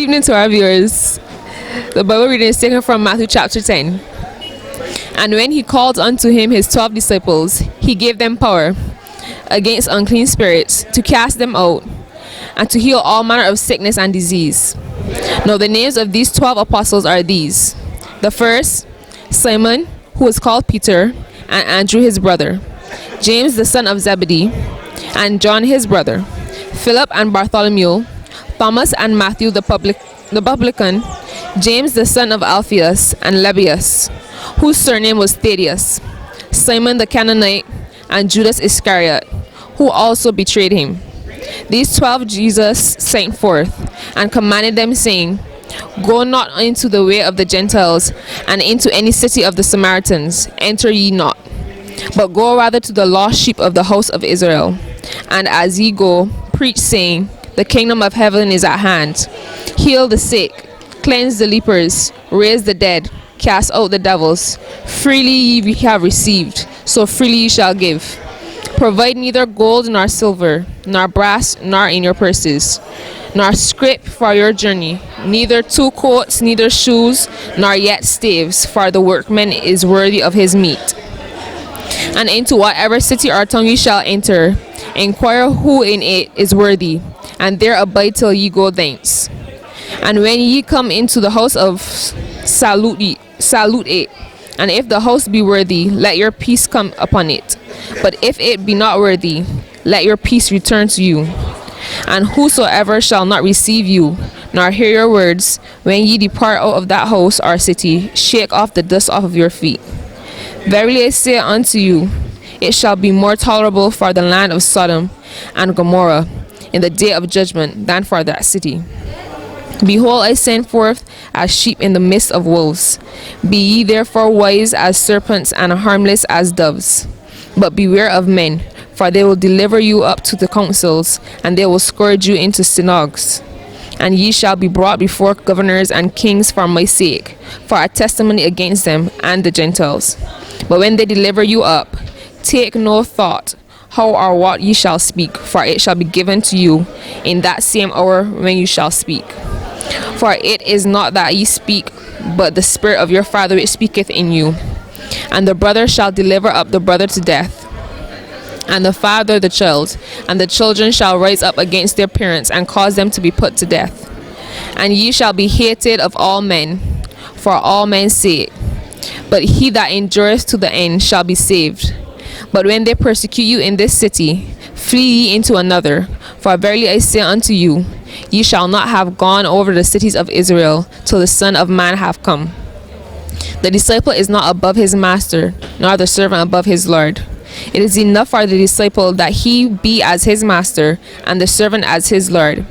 evening to our viewers. The Bible reading is taken from Matthew chapter 10. And when he called unto him his 12 disciples, he gave them power against unclean spirits to cast them out and to heal all manner of sickness and disease. Now the names of these 12 apostles are these: the first, Simon, who was called Peter, and Andrew his brother, James the son of Zebedee, and John his brother, Philip and Bartholomew, Thomas and Matthew the publican, James the son of Alphaeus and Lebbaeus, whose surname was Thaddeus, Simon the Canaanite, and Judas Iscariot, who also betrayed him. These 12 Jesus sent forth, and commanded them, saying, Go not into the way of the Gentiles, and into any city of the Samaritans enter ye not, but go rather to the lost sheep of the house of Israel. And as ye go, preach, saying, The kingdom of heaven is at hand. Heal the sick, cleanse the lepers, raise the dead, cast out the devils. Freely ye have received, so freely ye shall give. Provide neither gold nor silver, nor brass, nor in your purses, nor scrip for your journey, neither 2 coats, neither shoes, nor yet staves, for the workman is worthy of his meat. And into whatever city or town ye shall enter, inquire who in it is worthy, and there abide till ye go thence. And when ye come into the house of, salute it. And if the house be worthy, let your peace come upon it. But if it be not worthy, let your peace return to you. And whosoever shall not receive you, nor hear your words, when ye depart out of that house or city, shake off the dust off of your feet. Verily I say unto you, it shall be more tolerable for the land of Sodom and Gomorrah in the day of judgment than for that city. Behold, I send forth as sheep in the midst of wolves. Be ye therefore wise as serpents and harmless as doves. But beware of men, for they will deliver you up to the councils, and they will scourge you into synagogues. And ye shall be brought before governors and kings for my sake, for a testimony against them and the Gentiles. But when they deliver you up, take no thought how or what ye shall speak, for it shall be given to you in that same hour when you shall speak. For it is not that ye speak, but the Spirit of your Father which speaketh in you. And the brother shall deliver up the brother to death, and the father the child, and the children shall rise up against their parents, and cause them to be put to death. And ye shall be hated of all men, for all men's sake. But he that endureth to the end shall be saved. But when they persecute you in this city, flee ye into another. For verily I say unto you, ye shall not have gone over the cities of Israel till the Son of Man have come. The disciple is not above his master, nor the servant above his Lord. It is enough for the disciple that he be as his master, and the servant as his Lord.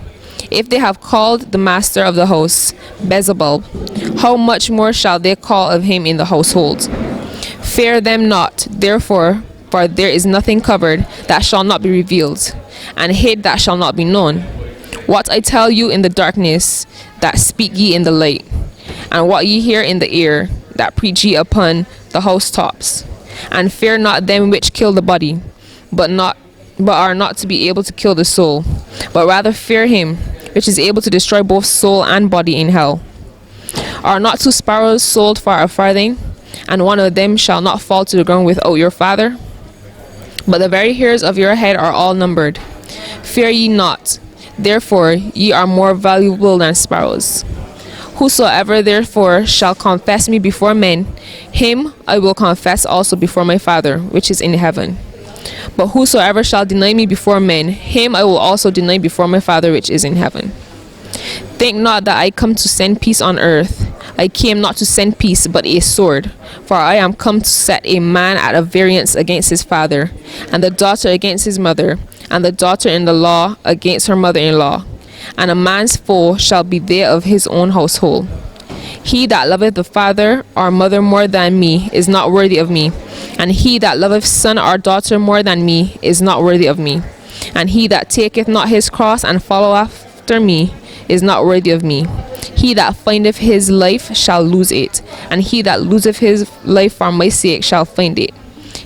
If they have called the master of the house Beelzebub, how much more shall they call of him in the household? Fear them not, therefore, for there is nothing covered that shall not be revealed, and hid that shall not be known. What I tell you in the darkness, that speak ye in the light, and what ye hear in the ear, that preach ye upon the housetops. And fear not them which kill the body, but are not to be able to kill the soul, but rather fear him which is able to destroy both soul and body in hell. Are not 2 sparrows sold for a farthing, and one of them shall not fall to the ground without your Father? But the very hairs of your head are all numbered. Fear ye not, therefore ye are more valuable than sparrows. Whosoever therefore shall confess me before men, him I will confess also before my Father which is in heaven. But whosoever shall deny me before men, him I will also deny before my Father which is in heaven. Think not that I come to send peace on earth. I came not to send peace, but a sword. For I am come to set a man at a variance against his father, and the daughter against his mother, and the daughter-in-law against her mother-in-law. And a man's foe shall be they of his own household. He that loveth the father or mother more than me is not worthy of me, and he that loveth son or daughter more than me is not worthy of me. And he that taketh not his cross and followeth after me is not worthy of me. He that findeth his life shall lose it, and he that loseth his life for my sake shall find it.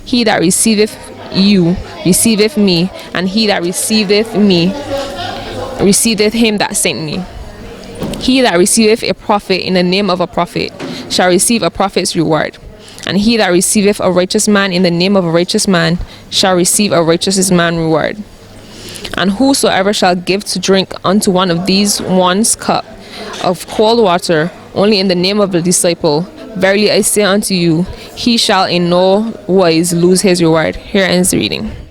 He that receiveth you receiveth me, and he that receiveth me receiveth him that sent me. He that receiveth a prophet in the name of a prophet shall receive a prophet's reward. And he that receiveth a righteous man in the name of a righteous man shall receive a righteous man reward. And whosoever shall give to drink unto one of these one's cup of cold water, only in the name of the disciple, verily I say unto you, he shall in no wise lose his reward. Here ends the reading.